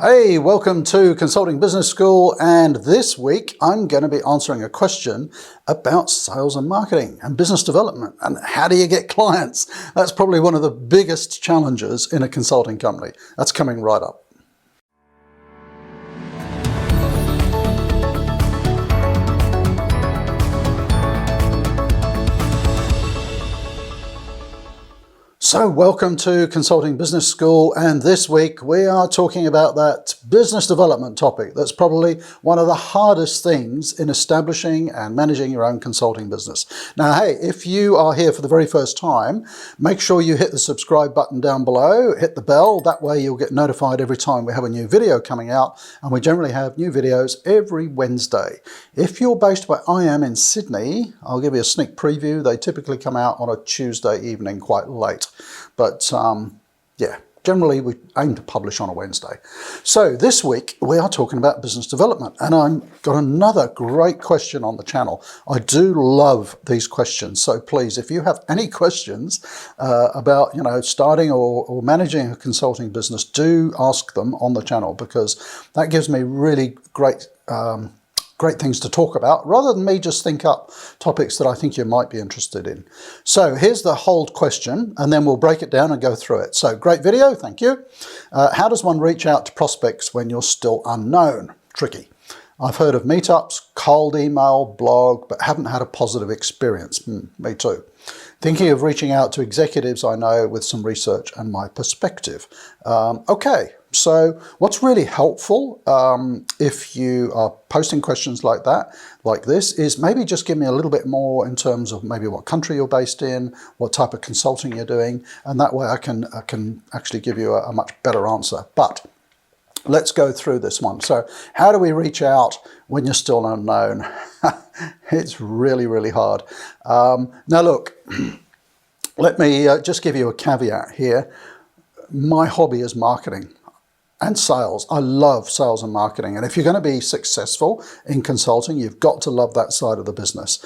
Hey, welcome to Consulting Business School, and this week I'm going to be answering a question about sales and marketing and business development and how do you get clients. That's probably one of the biggest challenges in a consulting company. That's coming right up. So welcome to Consulting Business School, and this week we are talking about that business development topic that's probably one of the hardest things in establishing and managing your own consulting business. Now, hey, if you are here for the very first time, make sure you hit the subscribe button down below, hit the bell, that way you'll get notified every time we have a new video coming out, and we generally have new videos every Wednesday. If you're based where I am in Sydney, I'll give you a sneak preview. They typically come out on a Tuesday evening quite late. But yeah, generally we aim to publish on a Wednesday. So this week we are talking about business development, and I've got another great question on the channel. I do love these questions, so please, if you have any questions about starting or managing a consulting business, do ask them on the channel, because that gives me really great things to talk about, rather than me just think up topics that I think you might be interested in. So here's the whole question, and then we'll break it down and go through it. So great video, thank you. How does one reach out to prospects when you're still unknown? Tricky. I've heard of meetups, cold email, blog, but haven't had a positive experience. Me too. Thinking of reaching out to executives I know with some research and my perspective. Okay. So what's really helpful if you are posting questions like that, like this, is maybe just give me a little bit more in terms of maybe what country you're based in, what type of consulting you're doing, and that way I can actually give you a much better answer. But let's go through this one. So how do we reach out when you're still unknown? It's really, really hard. Now look, let me just give you a caveat here. My hobby is marketing and sales. I love sales and marketing. And if you're going to be successful in consulting, you've got to love that side of the business.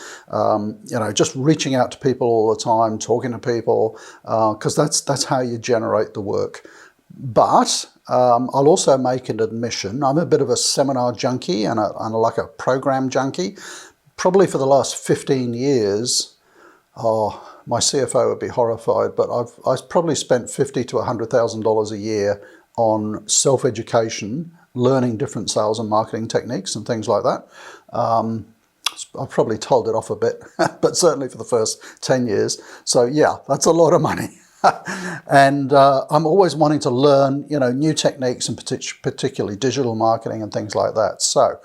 Just reaching out to people all the time, talking to people, because that's how you generate the work. But I'll also make an admission. I'm a bit of a seminar junkie and like a program junkie. Probably for the last 15 years, my CFO would be horrified, but I've probably spent $50,000 to $100,000 a year on self-education, learning different sales and marketing techniques and things like that. I've probably told it off a bit, but certainly for the first 10 years. So yeah, that's a lot of money. And I'm always wanting to learn, new techniques, and particularly digital marketing and things like that. So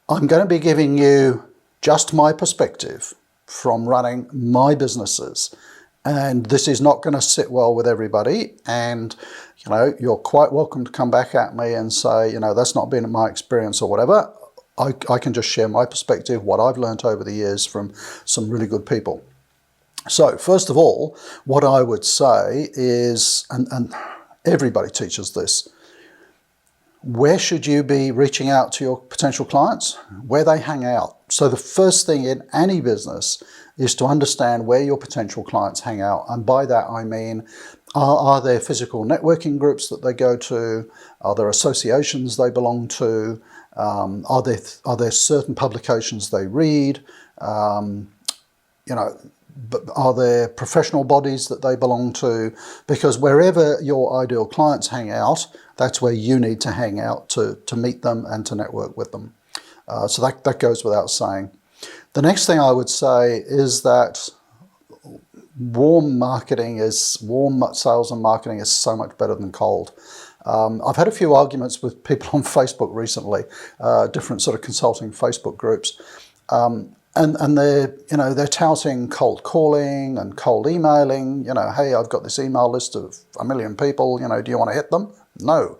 I'm going to be giving you just my perspective from running my businesses. And this is not going to sit well with everybody. And, you're quite welcome to come back at me and say, that's not been my experience or whatever. I can just share my perspective, what I've learned over the years from some really good people. So first of all, what I would say is, and everybody teaches this, where should you be reaching out to your potential clients? Where they hang out. So the first thing in any business is to understand where your potential clients hang out. And by that I mean, are there physical networking groups that they go to? Are there associations they belong to? Are there certain publications they read? Are there professional bodies that they belong to? Because wherever your ideal clients hang out, that's where you need to hang out to meet them and to network with them. So that goes without saying. The next thing I would say is that warm sales and marketing is so much better than cold. I've had a few arguments with people on Facebook recently, different sort of consulting Facebook groups. And they're touting cold calling and cold emailing. Hey, I've got this email list of 1 million people. Do you want to hit them? No.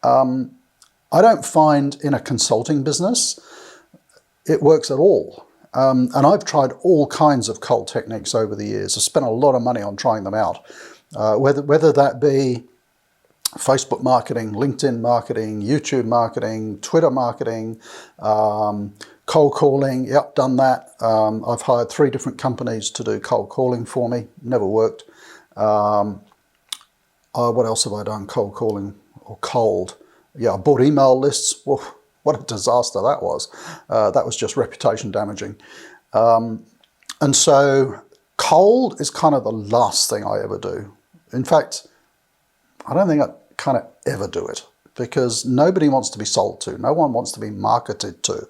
I don't find in a consulting business it works at all. And I've tried all kinds of cold techniques over the years. I've spent a lot of money on trying them out, whether that be Facebook marketing, LinkedIn marketing, YouTube marketing, Twitter marketing, cold calling. Yep, done that. I've hired 3 different companies to do cold calling for me. Never worked. What else have I done cold calling or cold. Yeah, I bought email lists. Well, what a disaster that was. That was just reputation damaging. And so cold is kind of the last thing I ever do. In fact, I don't think I kind of ever do it, because nobody wants to be sold to. No one wants to be marketed to.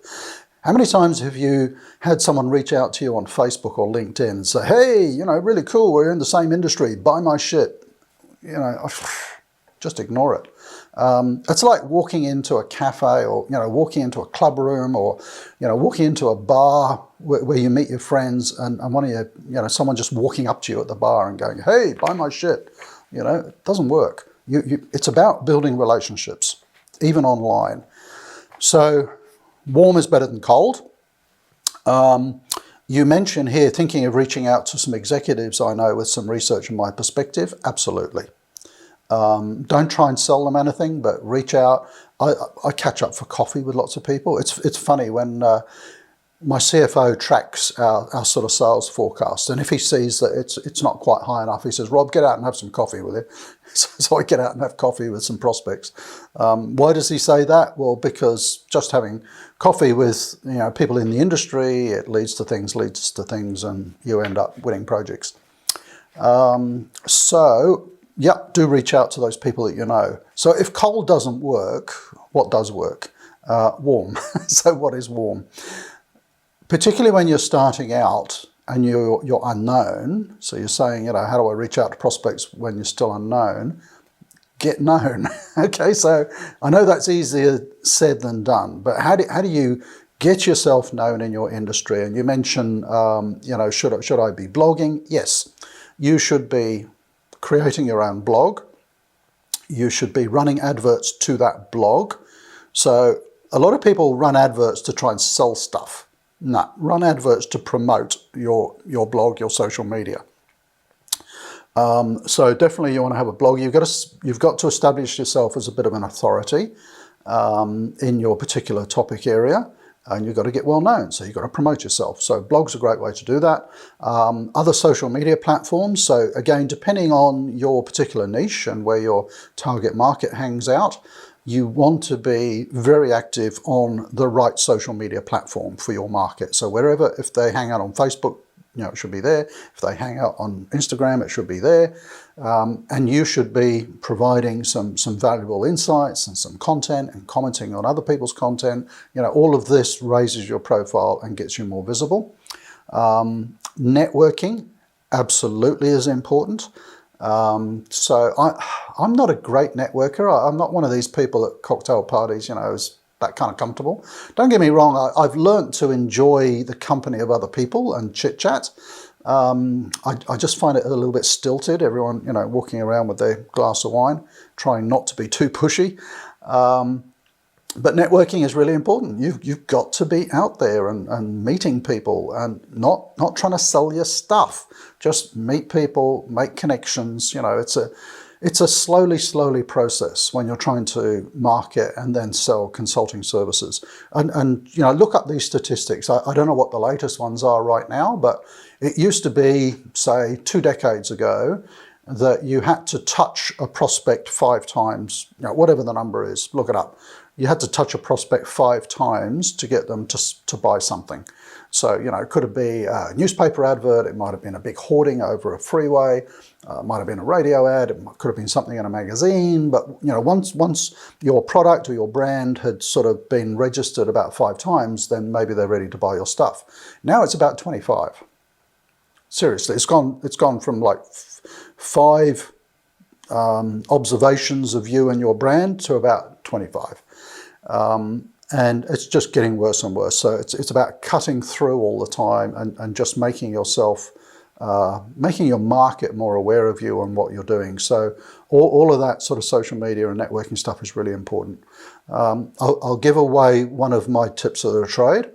How many times have you had someone reach out to you on Facebook or LinkedIn and say, hey, you know, really cool, we're in the same industry, buy my shit. You know, just ignore it. It's like walking into a cafe, or, you know, walking into a club room, or, you know, walking into a bar where you meet your friends, and one of you know, someone just walking up to you at the bar and going, hey, buy my shit. You know, it doesn't work. It's about building relationships, even online. So warm is better than cold. You mentioned here thinking of reaching out to some executives I know with some research and my perspective. Absolutely. Don't try and sell them anything, but reach out. I catch up for coffee with lots of people. It's funny when my CFO tracks our sort of sales forecast, and if he sees that it's not quite high enough, he says, Rob, get out and have some coffee with you. So I get out and have coffee with some prospects. Why does he say that? Well, because just having coffee with, you know, people in the industry, it leads to things, and you end up winning projects. So yeah, do reach out to those people that you know. So if cold doesn't work, what does work? Warm. So what is warm? Particularly when you're starting out and you're unknown, so you're saying, you know, how do I reach out to prospects when you're still unknown? Get known. Okay, so I know that's easier said than done, but how do you get yourself known in your industry? And you mentioned, you know, should I be blogging? Yes, you should be creating your own blog. You should be running adverts to that blog. So a lot of people run adverts to try and sell stuff. No, run adverts to promote your blog, your social media. So definitely you want to have a blog. You've got to establish yourself as a bit of an authority in your particular topic area, and you've got to get well known. So you've got to promote yourself. So blog's a great way to do that. Other social media platforms. So again, depending on your particular niche and where your target market hangs out, you want to be very active on the right social media platform for your market. So wherever, if they hang out on Facebook, you know, it should be there. If they hang out on Instagram, it should be there. And you should be providing some valuable insights and some content and commenting on other people's content. You know, all of this raises your profile and gets you more visible. Networking absolutely is important. So I'm not a great networker. I'm not one of these people at cocktail parties, you know, is that kind of comfortable. Don't get me wrong, I've learned to enjoy the company of other people and chit chat. I just find it a little bit stilted, everyone, you know, walking around with their glass of wine, trying not to be too pushy. But networking is really important. You've got to be out there and meeting people, and not trying to sell your stuff. Just meet people, make connections. You know, it's a slowly process when you're trying to market and then sell consulting services. And you know, look up these statistics. I don't know what the latest ones are right now, but it used to be, say, 2 decades ago, that you had to touch a prospect 5 times, you know, whatever the number is, look it up. You had to touch a prospect 5 times to get them to buy something. So, you know, it could be a newspaper advert, it might have been a big hoarding over a freeway, it might have been a radio ad, it could have been something in a magazine, but, you know, once your product or your brand had sort of been registered about 5 times, then maybe they're ready to buy your stuff. Now it's about 25. Seriously, it's gone from like 5 observations of you and your brand to about 25. And it's just getting worse and worse. So it's about cutting through all the time and just making yourself, making your market more aware of you and what you're doing. So all of that sort of social media and networking stuff is really important. I'll give away one of my tips of the trade.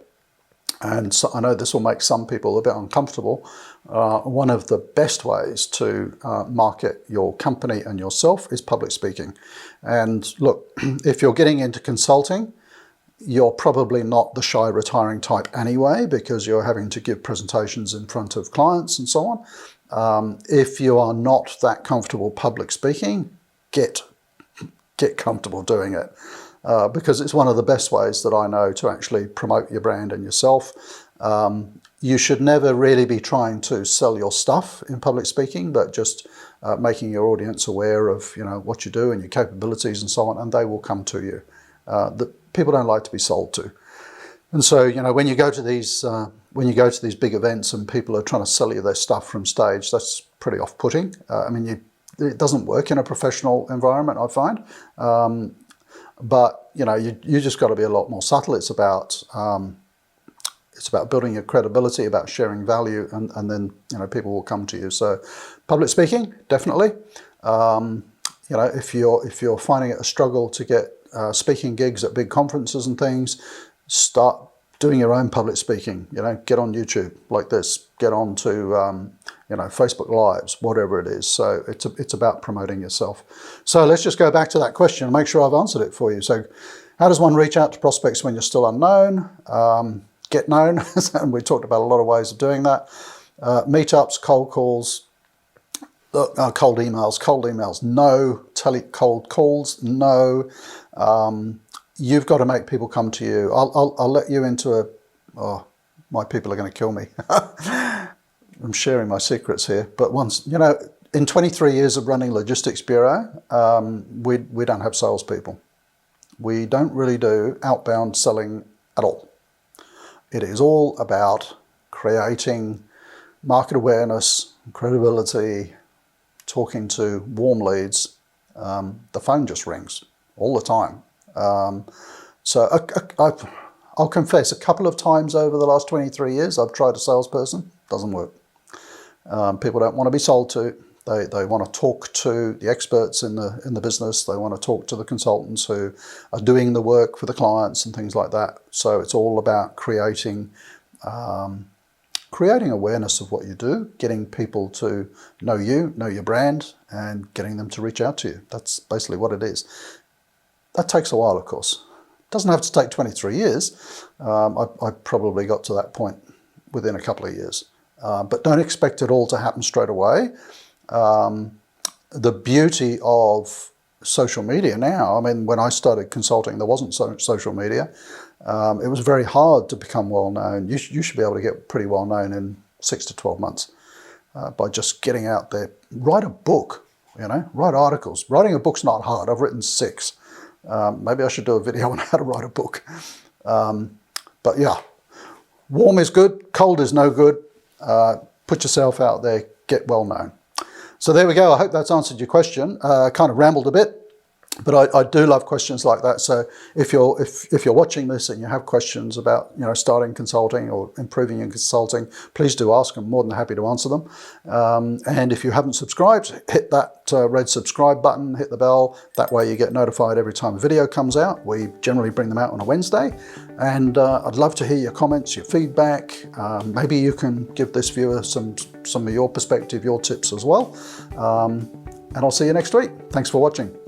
And so I know this will make some people a bit uncomfortable. One of the best ways to market your company and yourself is public speaking. And look, if you're getting into consulting, you're probably not the shy retiring type anyway, because you're having to give presentations in front of clients and so on. If you are not that comfortable public speaking, get get comfortable doing it because it's one of the best ways that I know to actually promote your brand and yourself. You should never really be trying to sell your stuff in public speaking, but just making your audience aware of what you do and your capabilities and so on, and they will come to you. People don't like to be sold to, and so when you go to these big events and people are trying to sell you their stuff from stage, that's pretty off-putting. It doesn't work in a professional environment, I find. But you just got to be a lot more subtle. It's about building your credibility, about sharing value, and then people will come to you. So public speaking, definitely. If you're finding it a struggle to get speaking gigs at big conferences and things, start doing your own public speaking. Get on YouTube like this, get on to Facebook Lives, whatever it is. So it's about promoting yourself. So let's just go back to that question and make sure I've answered it for you. So how does one reach out to prospects when you're still unknown? Get known, and we talked about a lot of ways of doing that. Meetups, cold calls, cold emails, no. Cold calls, no. You've got to make people come to you. I'll let you into my people are going to kill me. I'm sharing my secrets here, but once, in 23 years of running Logistics Bureau, we don't have salespeople. We don't really do outbound selling at all. It is all about creating market awareness, credibility, talking to warm leads. The phone just rings all the time. I'll confess, a couple of times over the last 23 years, I've tried a salesperson. Doesn't work. People don't want to be sold to. They want to talk to the experts in the business. They want to talk to the consultants who are doing the work for the clients and things like that. So it's all about creating awareness of what you do, getting people to know you, know your brand, and getting them to reach out to you. That's basically what it is. That takes a while, of course. It doesn't have to take 23 years. I probably got to that point within a couple of years. But don't expect it all to happen straight away. The beauty of social media now, when I started consulting, there wasn't social media. It was very hard to become well known. You should be able to get pretty well known in 6 to 12 months by just getting out there. Write a book, write articles. Writing a book's not hard. I've written 6. Maybe I should do a video on how to write a book. But yeah, warm is good, cold is no good. Put yourself out there, get well known. So there we go. I hope that's answered your question. Kind of rambled a bit, but I do love questions like that. So if you're watching this and you have questions about starting consulting or improving your consulting, please do ask. I'm more than happy to answer them. And if you haven't subscribed, hit that red subscribe button, hit the bell. That way you get notified every time a video comes out. We generally bring them out on a Wednesday. And I'd love to hear your comments, your feedback. Maybe you can give this viewer some of your perspective, your tips as well. And I'll see you next week. Thanks for watching.